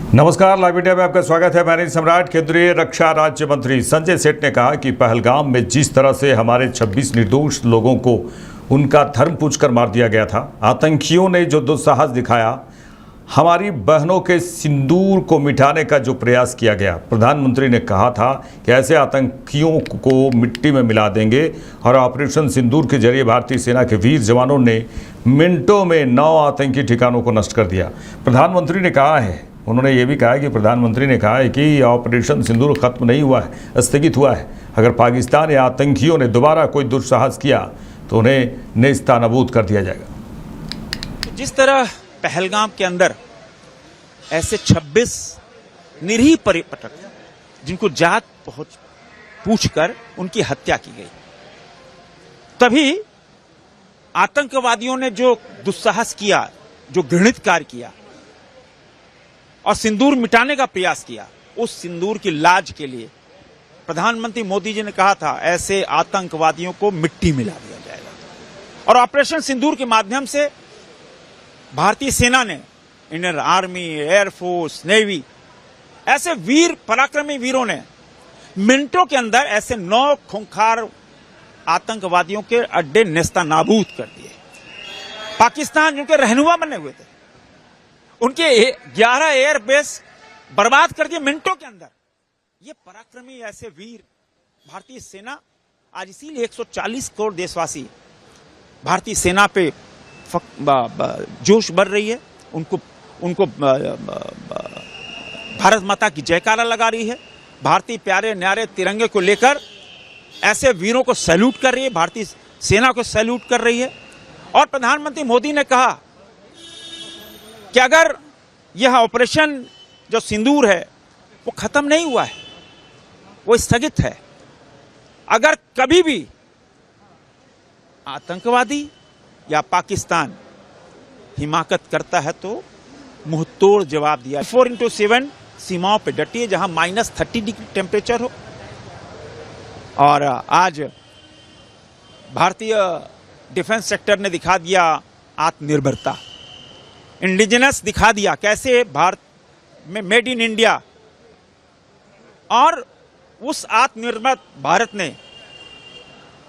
नमस्कार, live India में आपका स्वागत है। मैं सम्राट। केंद्रीय रक्षा राज्य मंत्री संजय सेठ ने कहा कि पहलगाम में जिस तरह से हमारे 26 निर्दोष लोगों को उनका धर्म पूछकर मार दिया गया था, आतंकियों ने जो दुस्साहस दिखाया, हमारी बहनों के सिंदूर को मिटाने का जो प्रयास किया गया, प्रधानमंत्री ने कहा था कि ऐसे आतंकियों को मिट्टी में मिला देंगे। और ऑपरेशन सिंदूर के जरिए भारतीय सेना के वीर जवानों ने मिनटों में 9 आतंकी ठिकानों को नष्ट कर दिया। प्रधानमंत्री ने कहा है, उन्होंने ये भी कहा है कि प्रधानमंत्री ने कहा है कि ऑपरेशन सिंदूर खत्म नहीं हुआ है, स्थगित हुआ है। अगर पाकिस्तान या आतंकियों ने दोबारा कोई दुस्साहस किया तो उन्हें नेस्तनाबूद कर दिया जाएगा। जिस तरह पहलगाम के अंदर ऐसे 26 निरीह पर्यटक जिनको जात पूछकर उनकी हत्या की गई, तभी आतंकवादियों ने जो दुस्साहस किया, जो घृणित कार्य किया और सिंदूर मिटाने का प्रयास किया, उस सिंदूर की लाज के लिए प्रधानमंत्री मोदी जी ने कहा था ऐसे आतंकवादियों को मिट्टी मिला दिया जाएगा। और ऑपरेशन सिंदूर के माध्यम से भारतीय सेना ने, इंडियन आर्मी, एयरफोर्स, नेवी, ऐसे वीर पराक्रमी वीरों ने मिनटों के अंदर ऐसे 9 खूंखार आतंकवादियों के अड्डे नेस्तनाबूद कर दिए। पाकिस्तान जिनके रहनुमा बने हुए थे, उनके 11 एयरबेस बर्बाद कर दिए मिनटों के अंदर। ये पराक्रमी ऐसे वीर भारतीय सेना, आज इसीलिए 140 करोड़ देशवासी भारतीय सेना पे जोश बढ़ रही है। उनको भारत माता की जयकारा लगा रही है। भारतीय प्यारे न्यारे तिरंगे को लेकर ऐसे वीरों को सैल्यूट कर रही है, भारतीय सेना को सैल्यूट कर रही है। और प्रधानमंत्री मोदी ने कहा कि अगर यह ऑपरेशन जो सिंदूर है वो खत्म नहीं हुआ है, वो स्थगित है। अगर कभी भी आतंकवादी या पाकिस्तान हिमाकत करता है तो मुंहतोड़ जवाब दिया। 4x7 सीमाओं पे डटी है, जहां -30 डिग्री टेम्परेचर हो। और आज भारतीय डिफेंस सेक्टर ने दिखा दिया आत्मनिर्भरता, इंडिजिनस दिखा दिया कैसे भारत में मेड इन इंडिया। और उस आत्मनिर्भर भारत ने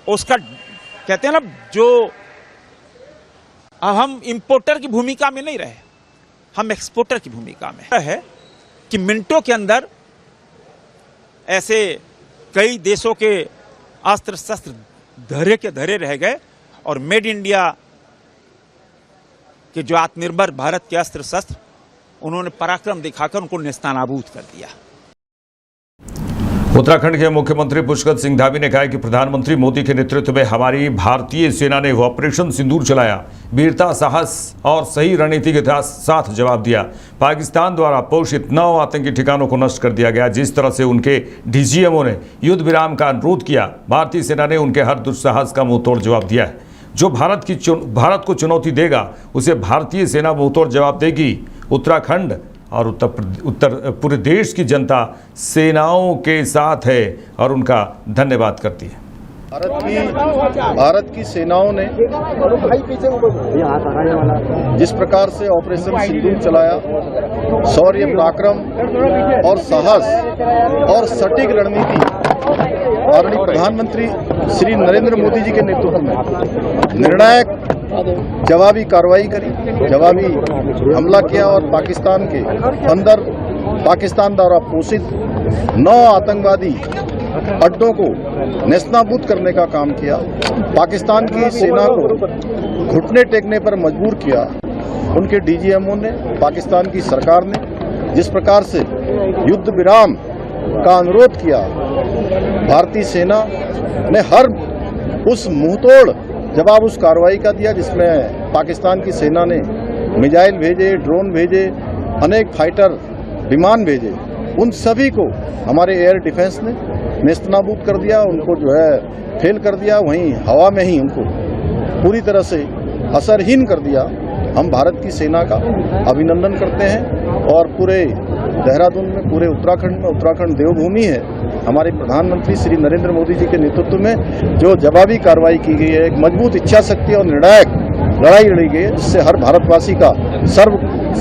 उसका कहते हैं ना, जो अब हम इंपोर्टर की भूमिका में नहीं रहे, हम एक्सपोर्टर की भूमिका में है कि मिनटों के अंदर ऐसे कई देशों के अस्त्र शस्त्र धरे के धरे रह गए और मेड इंडिया कि जो आत्मनिर्भर भारत के अस्त्र शस्त्र, उन्होंने पराक्रम दिखाकर उनको नेस्तनाबूद कर दिया। उत्तराखंड के मुख्यमंत्री पुष्कर सिंह धामी ने कहा कि प्रधानमंत्री मोदी के नेतृत्व में हमारी भारतीय सेना ने ऑपरेशन सिंदूर चलाया, वीरता, साहस और सही रणनीति के साथ जवाब दिया। पाकिस्तान द्वारा पोषित 9 आतंकी ठिकानों को नष्ट कर दिया गया। जिस तरह से उनके डीजीएमओ ने युद्ध विराम का अनुरोध किया, भारतीय सेना ने उनके हर दुस्साहस का मुंहतोड़ जवाब दिया है। जो भारत को चुनौती देगा, उसे भारतीय सेना मुंहतोड़ जवाब देगी। उत्तराखंड और पूरे देश की जनता सेनाओं के साथ है और उनका धन्यवाद करती है। भारत की सेनाओं ने जिस प्रकार से ऑपरेशन सिंदूर चलाया, शौर्य, पराक्रम और साहस और सटीक रणनीति आदरणीय प्रधानमंत्री श्री नरेंद्र मोदी जी के नेतृत्व में निर्णायक जवाबी कार्रवाई करी, जवाबी हमला किया और पाकिस्तान के अंदर पाकिस्तान द्वारा पोषित 9 आतंकवादी अड्डों को नेस्तनाबूद करने का काम किया। पाकिस्तान की सेना को घुटने टेकने पर मजबूर किया। उनके डीजीएमओ ने, पाकिस्तान की सरकार ने जिस प्रकार से युद्ध विराम का अनुरोध किया, भारतीय सेना ने हर उस मुंहतोड़ जवाब उस कार्रवाई का दिया, जिसमें पाकिस्तान की सेना ने मिसाइल भेजे, ड्रोन भेजे, अनेक फाइटर विमान भेजे। उन सभी को हमारे एयर डिफेंस ने नेस्तनाबूद कर दिया, उनको जो है फेल कर दिया, वहीं हवा में ही उनको पूरी तरह से असरहीन कर दिया। हम भारत की सेना का अभिनंदन करते हैं और पूरे देहरादून में, पूरे उत्तराखंड में, उत्तराखंड देवभूमि है, हमारे प्रधानमंत्री श्री नरेंद्र मोदी जी के नेतृत्व में जो जवाबी कार्रवाई की गई है, एक मजबूत इच्छा शक्ति और निर्णायक लड़ाई लड़ी गई है, जिससे हर भारतवासी का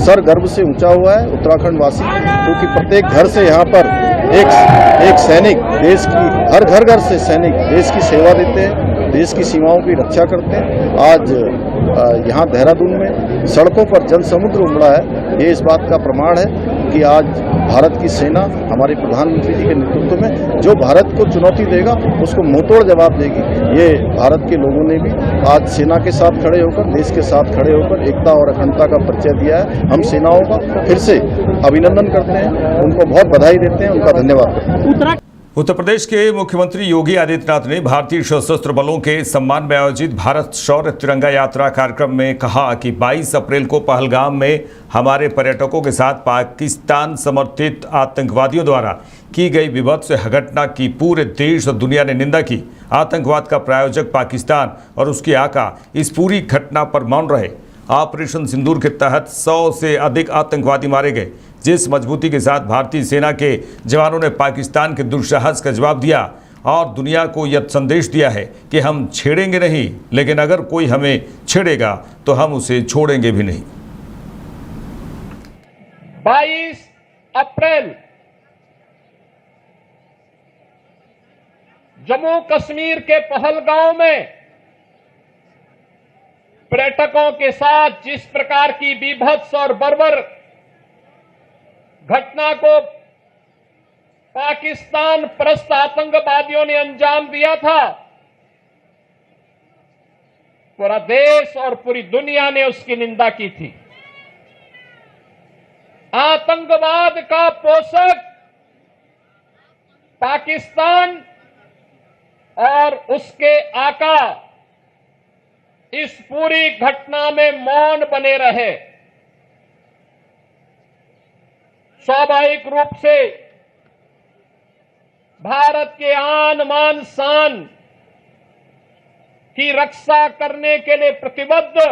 सर गर्व से ऊंचा हुआ है। उत्तराखंड वासी, क्योंकि प्रत्येक घर से यहाँ पर एक सैनिक देश की, हर घर से सैनिक देश की सेवा देते हैं, देश की सीमाओं की रक्षा करते हैं। आज यहाँ देहरादून में सड़कों पर जन समुद्र उमड़ा है। ये इस बात का प्रमाण है कि आज भारत की सेना हमारे प्रधानमंत्री जी के नेतृत्व में जो भारत को चुनौती देगा उसको मुंहतोड़ जवाब देगी। ये भारत के लोगों ने भी आज सेना के साथ खड़े होकर, देश के साथ खड़े होकर एकता और अखंडता का परिचय दिया है। हम सेनाओं का फिर से अभिनंदन करते हैं, उनको बहुत बधाई देते हैं, उनका धन्यवाद करते हैं। उत्तर प्रदेश के मुख्यमंत्री योगी आदित्यनाथ ने भारतीय सशस्त्र बलों के सम्मान में आयोजित भारत शौर्य तिरंगा यात्रा कार्यक्रम में कहा कि 22 अप्रैल को पहलगाम में हमारे पर्यटकों के साथ पाकिस्तान समर्थित आतंकवादियों द्वारा की गई विभत्स घटना की पूरे देश और दुनिया ने निंदा की। आतंकवाद का प्रायोजक पाकिस्तान और उसके आका इस पूरी घटना पर मौन रहे। ऑपरेशन सिंदूर के तहत 100 से अधिक आतंकवादी मारे गए। जिस मजबूती के साथ भारतीय सेना के जवानों ने पाकिस्तान के दुस्साहस का जवाब दिया और दुनिया को यह संदेश दिया है कि हम छेड़ेंगे नहीं, लेकिन अगर कोई हमें छेड़ेगा तो हम उसे छोड़ेंगे भी नहीं। 22 अप्रैल जम्मू कश्मीर के पहलगांव में पर्यटकों के साथ जिस प्रकार की बीभत्स और बर्बर घटना को पाकिस्तान परस्त आतंकवादियों ने अंजाम दिया था, पूरा देश और पूरी दुनिया ने उसकी निंदा की थी। आतंकवाद का पोषक पाकिस्तान और उसके आका इस पूरी घटना में मौन बने रहे। स्वाभाविक रूप से भारत के आन मान शान की रक्षा करने के लिए प्रतिबद्ध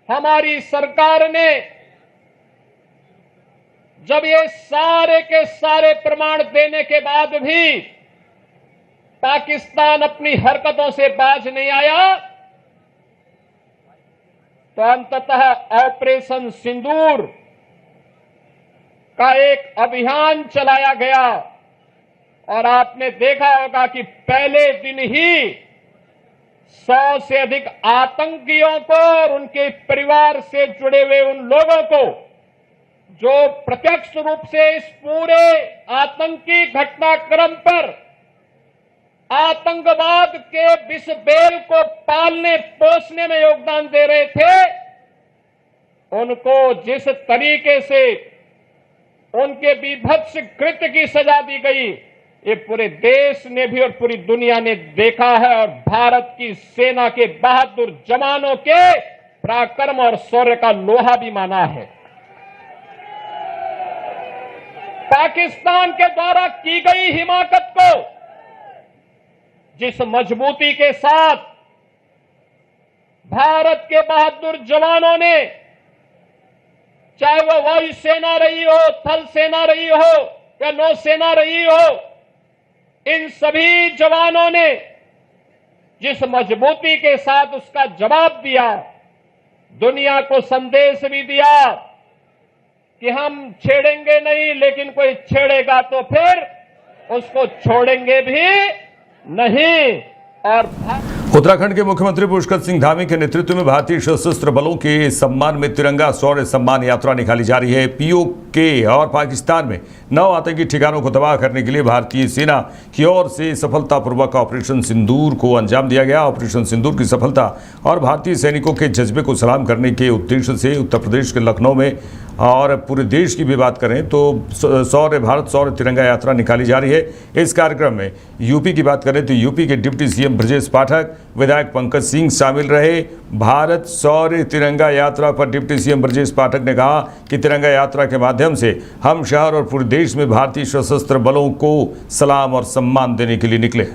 हमारी सरकार ने जब ये सारे के सारे प्रमाण देने के बाद भी पाकिस्तान अपनी हरकतों से बाज नहीं आया, तो अंततः ऑपरेशन सिंदूर का एक अभियान चलाया गया और आपने देखा होगा कि पहले दिन ही 100 से अधिक आतंकियों को और उनके परिवार से जुड़े हुए उन लोगों को जो प्रत्यक्ष रूप से इस पूरे आतंकी घटनाक्रम पर आतंकवाद के विष बेल को पालने पोषने में योगदान दे रहे थे, उनको जिस तरीके से उनके बीभत्स कृत्य की सजा दी गई, ये पूरे देश ने भी और पूरी दुनिया ने देखा है और भारत की सेना के बहादुर जवानों के पराक्रम और शौर्य का लोहा भी माना है। पाकिस्तान के द्वारा की गई हिमाकत को जिस मजबूती के साथ भारत के बहादुर जवानों ने, चाहे वो वायुसेना रही हो, थल सेना रही हो या नौसेना रही हो, इन सभी जवानों ने जिस मजबूती के साथ उसका जवाब दिया, दुनिया को संदेश भी दिया कि हम छेड़ेंगे नहीं, लेकिन कोई छेड़ेगा तो फिर उसको छोड़ेंगे भी नहीं। और उत्तराखंड के मुख्यमंत्री पुष्कर सिंह धामी के नेतृत्व में भारतीय सशस्त्र बलों के सम्मान में तिरंगा शौर्य सम्मान यात्रा निकाली जा रही है। पीओके और पाकिस्तान में 9 आतंकी ठिकानों को तबाह करने के लिए भारतीय सेना की ओर से सफलतापूर्वक ऑपरेशन सिंदूर को अंजाम दिया गया। ऑपरेशन सिंदूर की सफलता और भारतीय सैनिकों के जज्बे को सलाम करने के उद्देश्य से उत्तर प्रदेश के लखनऊ में और पूरे देश की भी बात करें तो भारत शौर्य तिरंगा यात्रा निकाली जा रही है। इस कार्यक्रम में यूपी की बात करें तो यूपी के डिप्टी सीएम ब्रजेश पाठक, विधायक पंकज सिंह शामिल रहे। भारत शौर्य तिरंगा यात्रा पर डिप्टी सीएम ब्रजेश पाठक ने कहा कि तिरंगा यात्रा के माध्यम से हम शहर और पूरे देश में भारतीय सशस्त्र बलों को सलाम और सम्मान देने के लिए निकले।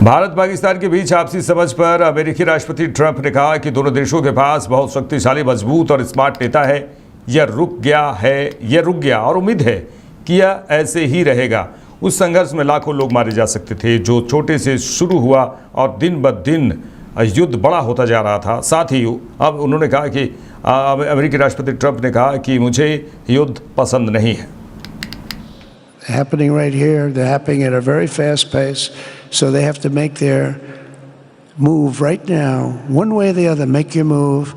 भारत पाकिस्तान के बीच आपसी समझ पर अमेरिकी राष्ट्रपति ट्रंप ने कहा कि दोनों देशों के पास बहुत शक्तिशाली, मजबूत और स्मार्ट नेता है। यह रुक गया और उम्मीद है कि यह ऐसे ही रहेगा। उस संघर्ष में लाखों लोग मारे जा सकते थे, जो छोटे से शुरू हुआ और दिन ब दिन युद्ध बड़ा होता जा रहा था। साथ ही अब उन्होंने कहा कि अमेरिकी राष्ट्रपति ट्रंप ने कहा कि मुझे युद्ध पसंद नहीं है। Happening right here, they're happening at a very fast pace, so they have to make their move right now, one way or the other. Make your move.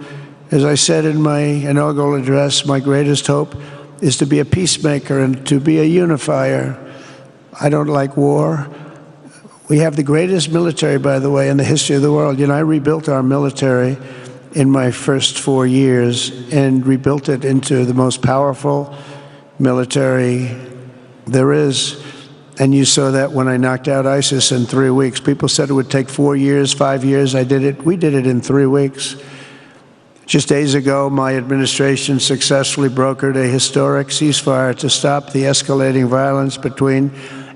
As I said in my inaugural address, my greatest hope is to be a peacemaker and to be a unifier. I don't like war. We have the greatest military, by the way, in the history of the world. You know, I rebuilt our military in my first 4 years and rebuilt it into the most powerful military there is. And you saw that when I knocked out ISIS in 3 weeks. People said it would take 4 years, 5 years. We did it in 3 weeks. Just days ago, my administration successfully brokered a historic ceasefire to stop the escalating violence between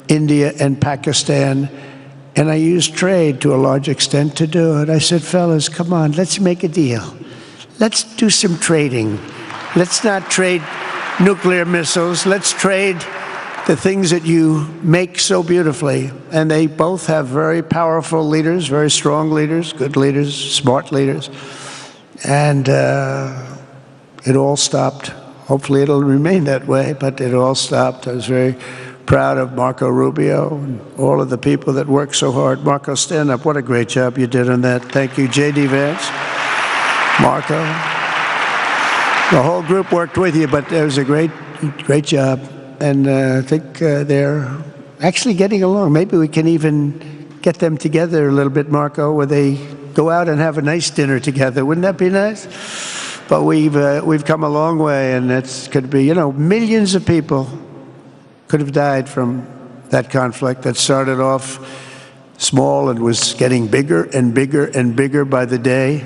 India and Pakistan. And I used trade to a large extent to do it. I said, fellas, come on, let's make a deal. Let's do some trading. Let's not trade nuclear missiles. Let's trade the things that you make so beautifully. And they both have very powerful leaders, very strong leaders, good leaders, smart leaders. And it all stopped. Hopefully it'll remain that way, but it all stopped. I was very proud of Marco Rubio and all of the people that worked so hard. Marco, stand up. What a great job you did on that. Thank you, J.D. Vance, Marco. The whole group worked with you, but it was a great job. And I think they're actually getting along. Maybe we can even get them together a little bit, Marco, where they go out and have a nice dinner together. Wouldn't that be nice? But we've come a long way, and it could be, you know, millions of people could have died from that conflict that started off small and was getting bigger and bigger and bigger by the day.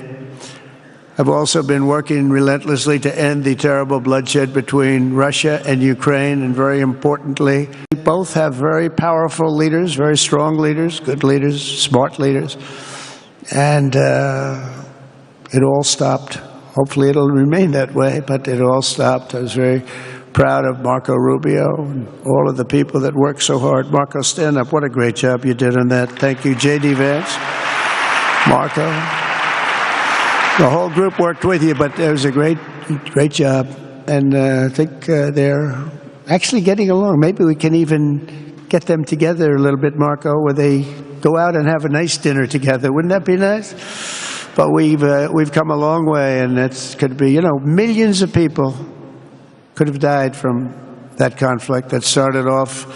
I've also been working relentlessly to end the terrible bloodshed between Russia and Ukraine, and very importantly, both have very powerful leaders, very strong leaders, good leaders, smart leaders. And it all stopped. Hopefully it'll remain that way, but it all stopped. I was very proud of Marco Rubio and all of the people that worked so hard. Marco, stand up. What a great job you did on that. Thank you, J.D. Vance, Marco. The whole group worked with you, but it was a great job. And I think they're actually getting along. Maybe we can even get them together a little bit, Marco, where they go out and have a nice dinner together. Wouldn't that be nice? But we've come a long way, and it could be, you know, millions of people could have died from that conflict that started off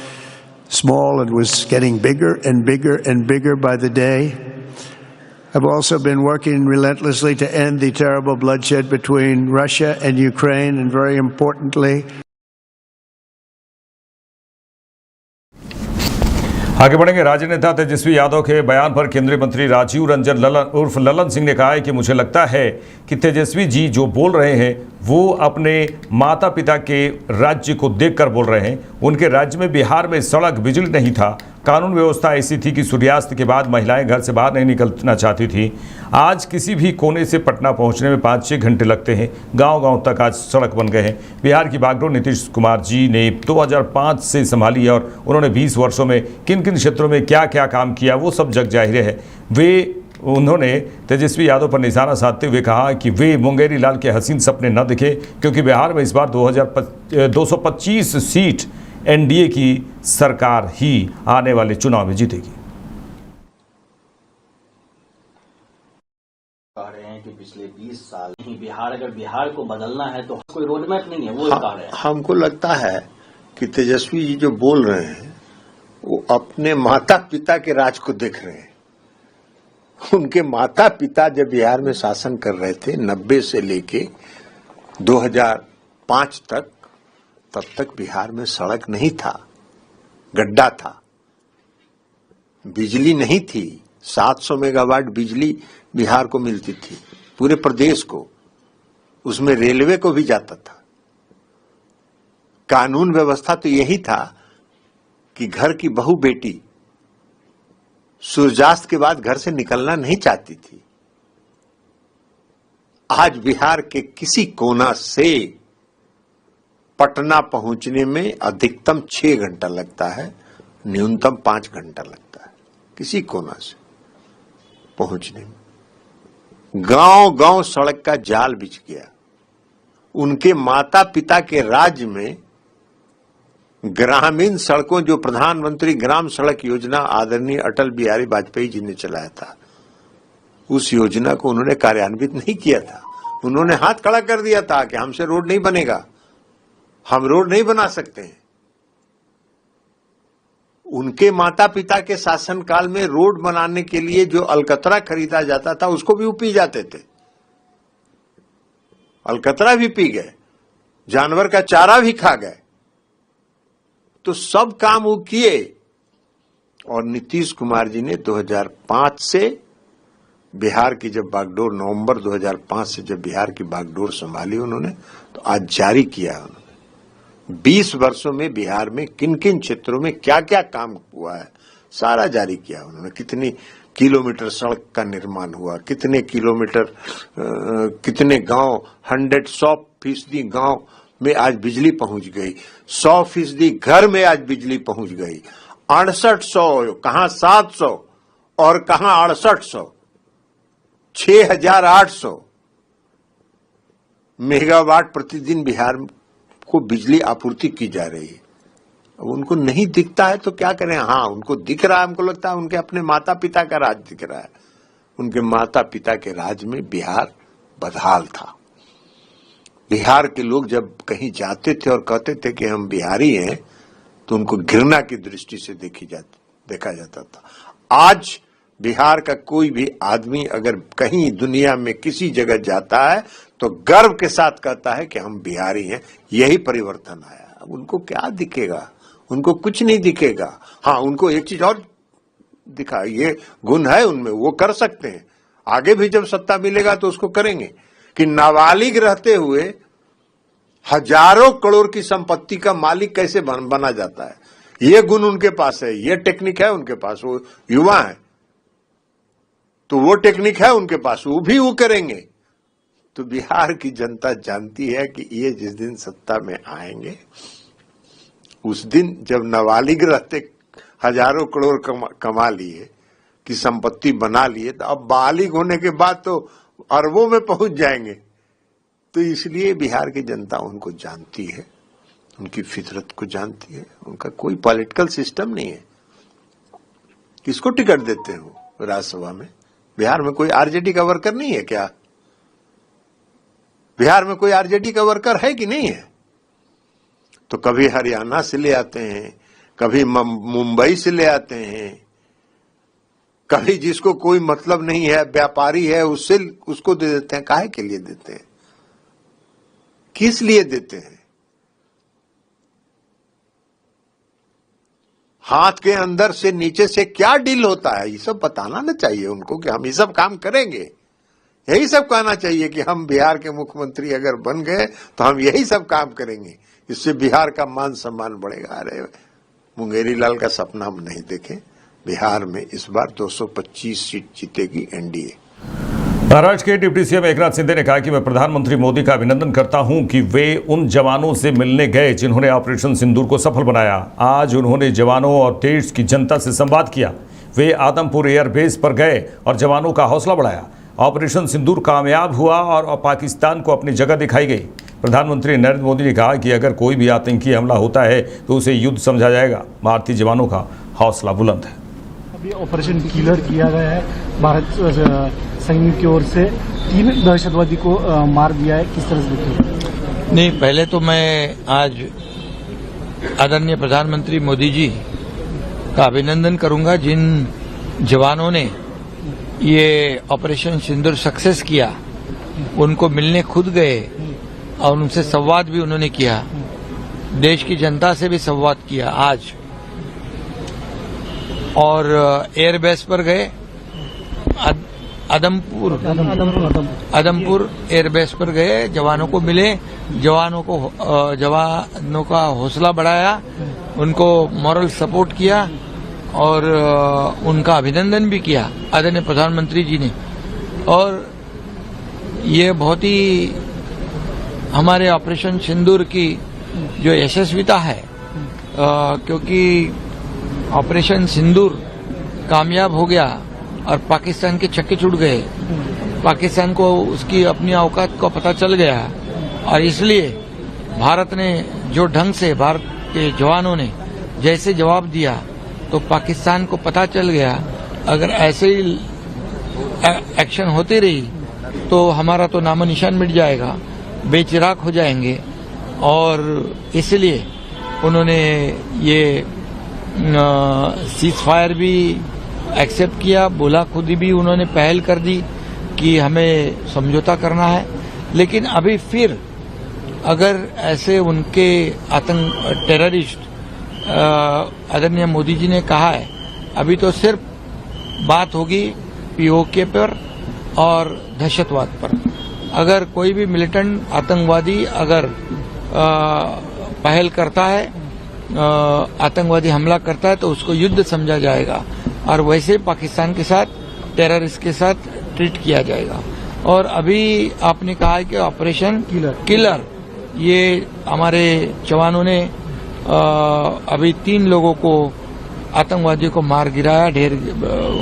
small and was getting bigger and bigger and bigger by the day. I've also been working relentlessly to end the terrible bloodshed between Russia and Ukraine, and very importantly, आगे बढ़ेंगे। राजनेता तेजस्वी यादव के बयान पर केंद्रीय मंत्री राजीव रंजन ललन उर्फ ललन सिंह ने कहा है कि मुझे लगता है कि तेजस्वी जी जो बोल रहे हैं वो अपने माता पिता के राज्य को देखकर बोल रहे हैं। उनके राज्य में बिहार में सड़क बिजली नहीं था, कानून व्यवस्था ऐसी थी कि सूर्यास्त के बाद महिलाएं घर से बाहर नहीं निकलना चाहती थी। आज किसी भी कोने से पटना पहुंचने में 5-6 घंटे लगते हैं। गांव-गांव तक आज सड़क बन गए हैं। बिहार की बागडोर नीतीश कुमार जी ने 2005 से संभाली और उन्होंने 20 वर्षों में किन किन क्षेत्रों में क्या क्या काम किया वो सब जग जाहिर है। उन्होंने तेजस्वी यादव पर निशाना साधते हुए कहा कि वे मुंगेरी लाल के हसीन सपने न दिखे, क्योंकि बिहार में इस बार 225 सीट एनडीए की सरकार ही आने वाले चुनाव में जीतेगी। कह रहे हैं कि पिछले 20 साल ही बिहार, अगर बिहार को बदलना है तो कोई रोड मैप नहीं है, वो कह रहे हैं। हमको लगता है कि तेजस्वी जी जो बोल रहे हैं वो अपने माता पिता के राज को देख रहे हैं। उनके माता पिता जब बिहार में शासन कर रहे थे 90 से लेके 2005 तक, तब तक बिहार में सड़क नहीं था, गड्ढा था, बिजली नहीं थी। 700 मेगावाट बिजली बिहार को मिलती थी, पूरे प्रदेश को, उसमें रेलवे को भी जाता था। कानून व्यवस्था तो यही था कि घर की बहू बेटी सूर्यास्त के बाद घर से निकलना नहीं चाहती थी। आज बिहार के किसी कोना से पटना पहुंचने में अधिकतम 6 घंटा लगता है, न्यूनतम 5 घंटा लगता है किसी कोना से पहुंचने में। गांव गांव सड़क का जाल बिछ गया। उनके माता पिता के राज्य में ग्रामीण सड़कों, जो प्रधानमंत्री ग्राम सड़क योजना आदरणीय अटल बिहारी वाजपेयी जी ने चलाया था, उस योजना को उन्होंने कार्यान्वित नहीं किया था। उन्होंने हाथ खड़ा कर दिया था कि हमसे रोड नहीं बनेगा, हम रोड नहीं बना सकते हैं। उनके माता पिता के शासनकाल में रोड बनाने के लिए जो अलकतरा खरीदा जाता था उसको भी वो पी जाते थे, अलकतरा भी पी गए, जानवर का चारा भी खा गए। तो सब काम वो किए। और नीतीश कुमार जी ने 2005 से बिहार की जब बागडोर, नवंबर 2005 से जब बिहार की बागडोर संभाली उन्होंने, तो आज जारी किया उन्होंने 20 वर्षों में बिहार में किन किन क्षेत्रों में क्या क्या काम हुआ है सारा जारी किया उन्होंने। कितनी किलोमीटर सड़क का निर्माण हुआ, कितने किलोमीटर कितने गांव, 100% गांव में आज बिजली पहुंच गई, 100% घर में आज बिजली पहुंच गई। 6800 कहां 700 और कहां 6800, 6800 मेगावाट प्रतिदिन बिहार को बिजली आपूर्ति की जा रही है। अब उनको नहीं दिखता है तो क्या करें? हाँ, उनको दिख रहा है। हमको लगता है उनके अपने माता पिता का राज दिख रहा है। उनके माता पिता के राज में बिहार बदहाल था। बिहार के लोग जब कहीं जाते थे और कहते थे कि हम बिहारी हैं, तो उनको घृणा की दृष्टि से देखा जाता था। आज बिहार का कोई भी आदमी अगर कहीं दुनिया में किसी जगह जाता है तो गर्व के साथ कहता है कि हम बिहारी हैं। यही परिवर्तन आया। अब उनको क्या दिखेगा? उनको कुछ नहीं दिखेगा। हाँ, उनको एक चीज और दिखा, ये गुण है उनमें, वो कर सकते हैं। आगे भी जब सत्ता मिलेगा तो उसको करेंगे कि नाबालिग रहते हुए हजारों करोड़ की संपत्ति का मालिक कैसे बना जाता है। ये गुण उनके पास है, ये टेक्निक है उनके पास। वो युवा है तो वो टेक्निक है उनके पास, वो भी वो करेंगे। तो बिहार की जनता जानती है कि ये जिस दिन सत्ता में आएंगे, उस दिन जब नाबालिग रहते हजारों करोड़ कमा लिए, कि संपत्ति बना लिए, तो अब बालिग होने के बाद तो अरबों में पहुंच जाएंगे। तो इसलिए बिहार की जनता उनको जानती है, उनकी फितरत को जानती है। उनका कोई पॉलिटिकल सिस्टम नहीं है। किसको टिकट देते हो राज्यसभा में? बिहार में कोई आरजेडी का वर्कर नहीं है क्या? बिहार में कोई आरजेडी का वर्कर है कि नहीं है? तो कभी हरियाणा से ले आते हैं, कभी मुंबई से ले आते हैं, कभी जिसको कोई मतलब नहीं है, व्यापारी है, उसको दे देते हैं। काहे के लिए देते हैं? किस लिए देते हैं? हाथ के अंदर से नीचे से क्या डील होता है, ये सब बताना ना चाहिए उनको कि हम ये सब काम करेंगे। यही सब कहना चाहिए कि हम बिहार के मुख्यमंत्री अगर बन गए तो हम यही सब काम करेंगे, इससे बिहार का मान सम्मान बढ़ेगा। अरे मुंगेरी लाल का सपना हम नहीं देखें। बिहार में इस बार 225 सीट जीतेगी एनडीए। महाराष्ट्र के डिप्टी सीएम एकनाथ शिंदे ने कहा कि मैं प्रधानमंत्री मोदी का अभिनंदन करता हूं कि वे उन जवानों से मिलने गए जिन्होंने ऑपरेशन सिंदूर को सफल बनाया। आज उन्होंने जवानों और देश की जनता से संवाद किया। वे आदमपुर एयरबेस पर गए और जवानों का हौसला बढ़ाया। ऑपरेशन सिंदूर कामयाब हुआ और पाकिस्तान को अपनी जगह दिखाई गई। प्रधानमंत्री नरेंद्र मोदी ने कहा कि अगर कोई भी आतंकी हमला होता है तो उसे युद्ध समझा जाएगा। भारतीय जवानों का हौसला बुलंद है। अभी ऑपरेशन किलर किया गया है। भारत सैन्य की ओर से 3 दहशतवादी को मार दिया है। किस तरह से देखिए? नहीं, पहले तो मैं आज आदरणीय प्रधानमंत्री मोदी जी का अभिनंदन करूंगा, जिन जवानों ने ये ऑपरेशन सिंदूर सक्सेस किया। उनको मिलने खुद गए और उनसे संवाद भी उन्होंने किया, देश की जनता से भी संवाद किया आज। और एयरबेस पर गए, आदमपुर एयरबेस पर गए, जवानों को मिले, जवानों का हौसला बढ़ाया, उनको मॉरल सपोर्ट किया और उनका अभिनंदन भी किया आदरणीय प्रधानमंत्री जी ने। और ये बहुत ही हमारे ऑपरेशन सिंदूर की जो यशस्विता है, क्योंकि ऑपरेशन सिंदूर कामयाब हो गया और पाकिस्तान के चक्के छूट गए, पाकिस्तान को उसकी अपनी औकात को पता चल गया और इसलिए भारत ने जो ढंग से, भारत के जवानों ने जैसे जवाब दिया तो पाकिस्तान को पता चल गया अगर ऐसे ही एक्शन होती रही तो हमारा तो नामो निशान मिट जाएगा, बेचिराग हो जाएंगे। और इसलिए उन्होंने ये सीज फायर भी एक्सेप्ट किया, बोला खुद ही भी उन्होंने पहल कर दी कि हमें समझौता करना है। लेकिन अभी फिर अगर ऐसे उनके आतंक टेररिस्ट, आदरणीय मोदी जी ने कहा है अभी तो सिर्फ बात होगी पीओके पर और दहशतवाद पर। अगर कोई भी मिलिटेंट आतंकवादी अगर पहल करता है, आतंकवादी हमला करता है तो उसको युद्ध समझा जाएगा और वैसे पाकिस्तान के साथ, टेररिस्ट के साथ ट्रीट किया जाएगा। और अभी आपने कहा है कि ऑपरेशन किलर ये हमारे जवानों ने अभी 3 लोगों को, आतंकवादियों को मार गिराया, ढेर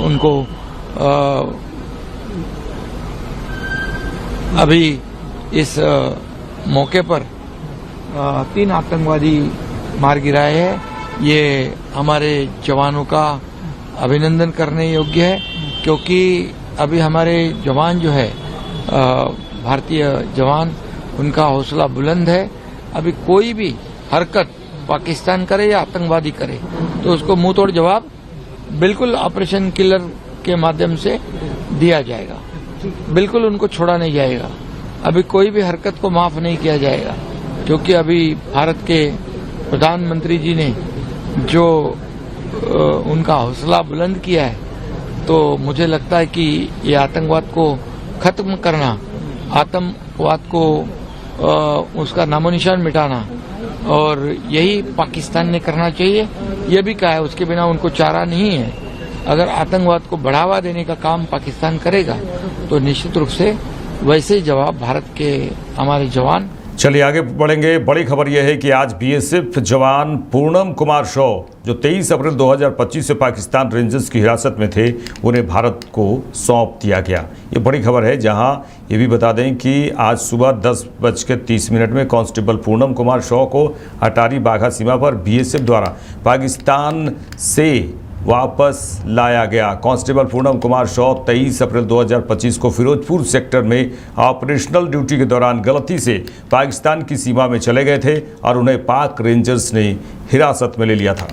उनको अभी इस मौके पर 3 आतंकवादी मार गिराए हैं। ये हमारे जवानों का अभिनंदन करने योग्य है, क्योंकि अभी हमारे जवान जो है, भारतीय जवान, उनका हौसला बुलंद है। अभी कोई भी हरकत पाकिस्तान करे या आतंकवादी करे तो उसको मुंह तोड़ जवाब बिल्कुल ऑपरेशन किलर के माध्यम से दिया जाएगा, बिल्कुल उनको छोड़ा नहीं जाएगा। अभी कोई भी हरकत को माफ नहीं किया जाएगा, क्योंकि अभी भारत के प्रधानमंत्री जी ने जो उनका हौसला बुलंद किया है, तो मुझे लगता है कि ये आतंकवाद को खत्म करना, आतंकवाद को उसका नामो निशान मिटाना, और यही पाकिस्तान ने करना चाहिए। ये भी कहा है, उसके बिना उनको चारा नहीं है। अगर आतंकवाद को बढ़ावा देने का काम पाकिस्तान करेगा तो निश्चित रूप से वैसे ही जवाब भारत के हमारे जवान। चलिए आगे बढ़ेंगे। बड़ी खबर यह है कि आज बीएसएफ जवान पूनम कुमार शॉ, जो 23 अप्रैल 2025 से पाकिस्तान रेंजर्स की हिरासत में थे, उन्हें भारत को सौंप दिया गया। ये बड़ी खबर है, जहां ये भी बता दें कि आज सुबह 10:30 में कांस्टेबल पूनम कुमार शॉ को अटारी बाघा सीमा पर बीएसएफ द्वारा पाकिस्तान से वापस लाया गया। कांस्टेबल पूनम कुमार शॉ 23 अप्रैल 2025 को फिरोजपुर सेक्टर में ऑपरेशनल ड्यूटी के दौरान गलती से पाकिस्तान की सीमा में चले गए थे और उन्हें पाक रेंजर्स ने हिरासत में ले लिया था।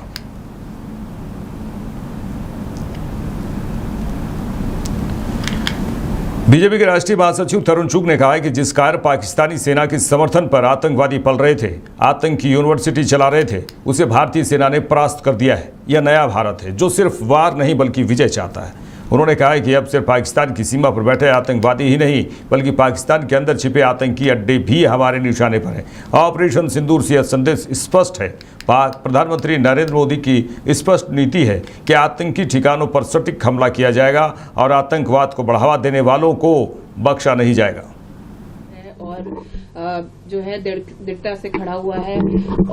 बीजेपी के राष्ट्रीय महासचिव तरुण चुग ने कहा है कि जिस कारण पाकिस्तानी सेना के समर्थन पर आतंकवादी पल रहे थे, आतंकी यूनिवर्सिटी चला रहे थे, उसे भारतीय सेना ने परास्त कर दिया है। यह नया भारत है जो सिर्फ वार नहीं बल्कि विजय चाहता है। उन्होंने कहा है कि अब सिर्फ पाकिस्तान की सीमा पर बैठे आतंकवादी ही नहीं बल्कि पाकिस्तान के अंदर छिपे आतंकी अड्डे भी हमारे निशाने पर हैं। ऑपरेशन सिंदूर से यह संदेश स्पष्ट है। प्रधानमंत्री नरेंद्र मोदी की स्पष्ट नीति है कि आतंकी ठिकानों पर सटीक हमला किया जाएगा और आतंकवाद को बढ़ावा देने वालों को बख्शा नहीं जाएगा। और जो है दृढ़ता से खड़ा हुआ है।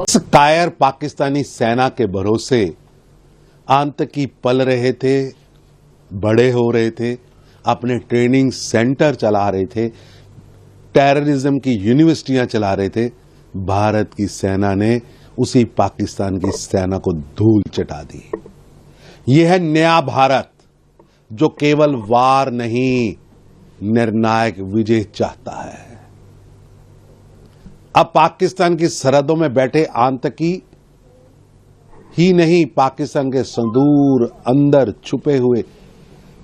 कायर पाकिस्तानी सेना के भरोसे आतंकी पल रहे थे, बड़े हो रहे थे, अपने ट्रेनिंग सेंटर चला रहे थे, टेररिज्म की यूनिवर्सिटियां चला रहे थे। भारत की सेना ने उसी पाकिस्तान की सेना को धूल चटा दी। यह है नया भारत जो केवल वार नहीं, निर्णायक विजय चाहता है। अब पाकिस्तान की सरहदों में बैठे आतंकी ही नहीं, पाकिस्तान के सुदूर अंदर छुपे हुए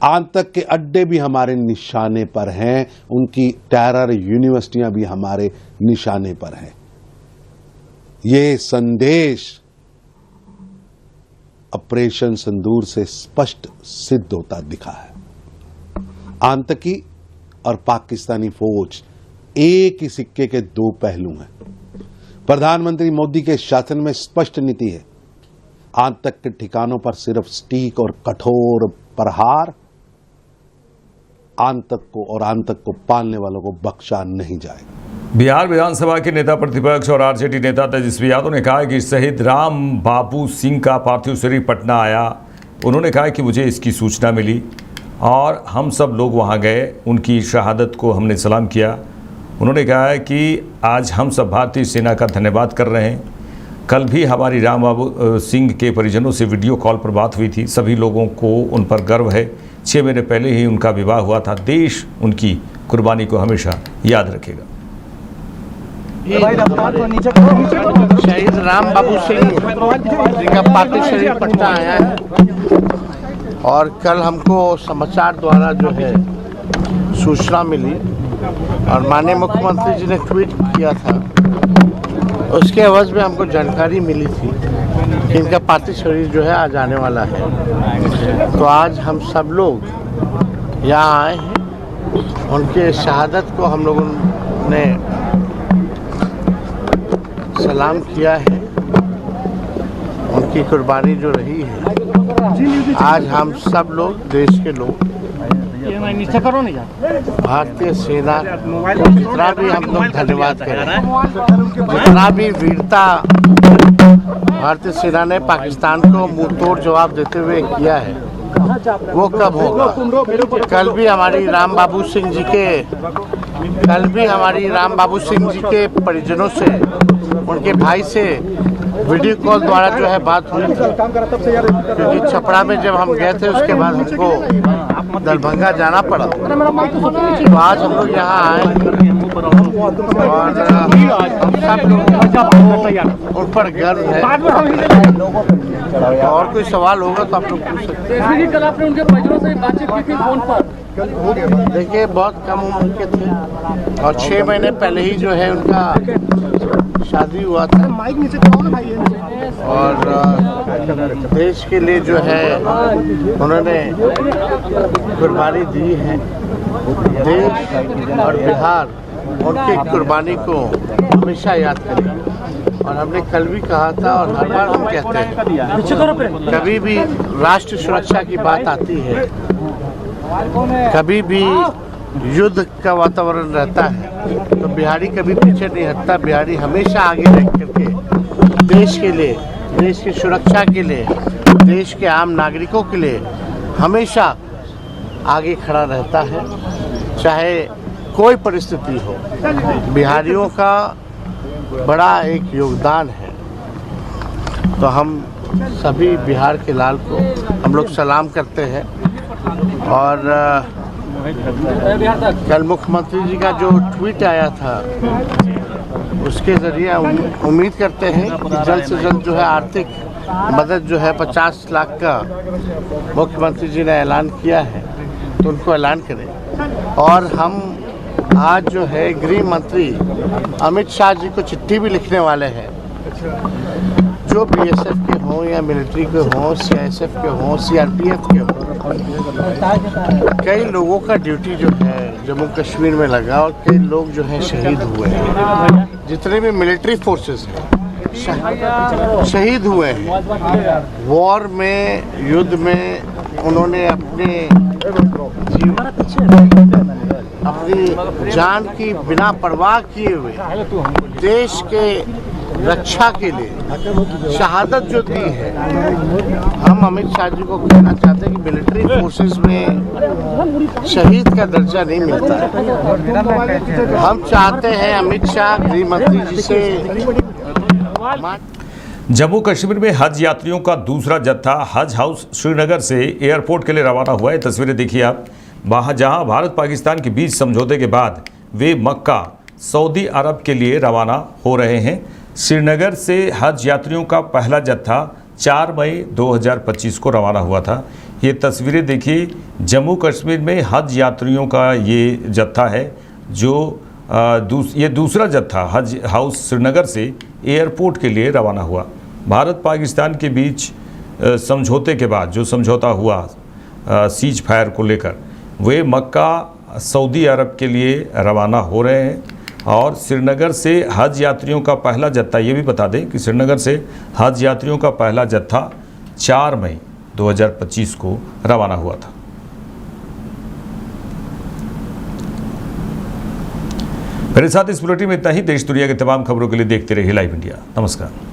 आतंक के अड्डे भी हमारे निशाने पर हैं, उनकी टेरर यूनिवर्सिटियां भी हमारे निशाने पर हैं। ये संदेश ऑपरेशन सिंदूर से स्पष्ट सिद्ध होता दिखा है। आतंकी और पाकिस्तानी फौज एक ही सिक्के के दो पहलू हैं। प्रधानमंत्री मोदी के शासन में स्पष्ट नीति है, आतंक के ठिकानों पर सिर्फ सटीक और कठोर प्रहार, आतंक को और आतंक को पालने वालों को बख्शा नहीं जाएगा। बिहार विधानसभा के नेता प्रतिपक्ष और आरजेडी नेता तेजस्वी यादव ने कहा कि शहीद राम बाबू सिंह का पार्थिव शरीर पटना आया। उन्होंने कहा कि मुझे इसकी सूचना मिली और हम सब लोग वहां गए, उनकी शहादत को हमने सलाम किया। उन्होंने कहा है कि आज हम सब भारतीय सेना का धन्यवाद कर रहे हैं। कल भी हमारी राम बाबू सिंह के परिजनों से वीडियो कॉल पर बात हुई थी। सभी लोगों को उन पर गर्व है। 6 महीने पहले ही उनका विवाह हुआ था। देश उनकी कुर्बानी को हमेशा याद रखेगा। शहीद राम बाबू सिंह जिनका पार्थिव शरीर पटना आया है और कल हमको समाचार द्वारा जो है सूचना मिली और माननीय मुख्यमंत्री जी ने ट्वीट किया था, उसके एवज में हमको जानकारी मिली थी कि इनका पार्थिव शरीर जो है आज आने वाला है। तो आज हम सब लोग यहाँ आए हैं। उनके शहादत को हम लोगों ने सलाम किया है। उनकी कुर्बानी जो रही है, आज हम सब लोग, देश के लोग, भारतीय सेना को जितना भी हम लोग धन्यवाद करें, जितना भी वीरता भारतीय सेना ने पाकिस्तान को मुंह तोड़ जवाब देते हुए किया है, वो कब होगा। कल भी हमारी राम बाबू सिंह जी के परिजनों से, उनके भाई से वीडियो कॉल द्वारा जो है बात हुई थी, क्योंकि छपरा में जब हम गए थे उसके बाद हमको दरभंगा जाना पड़ा। तो आज हम लोग यहाँ आए और हम सब लोग उन पर गर्व है। और कोई सवाल होगा तो आप लोग पूछ सकते हैं। कल आपने उनके परिजनों से बातचीत की थी फोन पर? देखिए, बहुत कम उम्र के थे और 6 महीने पहले ही जो है उनका शादी हुआ था और देश के लिए जो है उन्होंने कुर्बानी दी है। देश और बिहार उनकी कुर्बानी को हमेशा याद करेंगे। और हमने कल भी कहा था और हर बार हम कहते हैं, कभी भी राष्ट्र सुरक्षा की बात आती है, कभी भी युद्ध का वातावरण रहता है, तो बिहारी कभी पीछे नहीं हटता। बिहारी हमेशा आगे रह करके देश के लिए, देश की सुरक्षा के लिए, देश के आम नागरिकों के लिए हमेशा आगे खड़ा रहता है, चाहे कोई परिस्थिति हो। बिहारियों का बड़ा एक योगदान है। तो हम सभी बिहार के लाल को हम लोग सलाम करते हैं। और कल मुख्यमंत्री जी का जो ट्वीट आया था, उसके ज़रिए उम्मीद करते हैं कि जल्द से जल्द जो है आर्थिक मदद जो है 50 लाख का मुख्यमंत्री जी ने ऐलान किया है, तो उनको ऐलान करें। और हम आज जो है गृह मंत्री अमित शाह जी को चिट्ठी भी लिखने वाले हैं। जो बीएसएफ के हों या मिलिट्री के हों, सीआईएसएफ के हों, सीआरपीएफ के हों, कई लोगों का ड्यूटी जो है जम्मू कश्मीर में लगा और कई लोग जो है शहीद हुए हैं। जितने भी मिलिट्री फोर्सेस हैं शहीद हुए हैं। वॉर में, युद्ध में उन्होंने अपनी जान की बिना परवाह किए हुए देश के रक्षा के लिए शहादत जो दी है। हम अमित शाह जी को कहना चाहते हैं कि मिलिट्री फोर्सेस में शहीद का दर्जा नहीं मिलता है। हम चाहते हैं अमित शाह गृह मंत्री जी से। जम्मू कश्मीर में हज यात्रियों का दूसरा जत्था हज हाउस श्रीनगर से एयरपोर्ट के लिए रवाना हुआ है। तस्वीरें देखिए आप, वहाँ जहाँ भारत पाकिस्तान के बीच समझौते के बाद वे मक्का सऊदी अरब के लिए रवाना हो रहे हैं। श्रीनगर से हज यात्रियों का पहला जत्था 4 मई 2025 को रवाना हुआ था। ये तस्वीरें देखिए, जम्मू कश्मीर में हज यात्रियों का ये जत्था है जो ये दूसरा जत्था हज हाउस श्रीनगर से एयरपोर्ट के लिए रवाना हुआ। भारत पाकिस्तान के बीच समझौते के बाद जो समझौता हुआ सीज फायर को लेकर, वे मक्का सऊदी अरब के लिए रवाना हो रहे हैं। और श्रीनगर से हज यात्रियों का पहला जत्था, ये भी बता दें कि श्रीनगर से हज यात्रियों का पहला जत्था 4 मई 2025 को रवाना हुआ था। मेरे साथ इस बुलेटिन में इतना ही। देश दुनिया के तमाम खबरों के लिए देखते रहिए लाइव इंडिया। नमस्कार।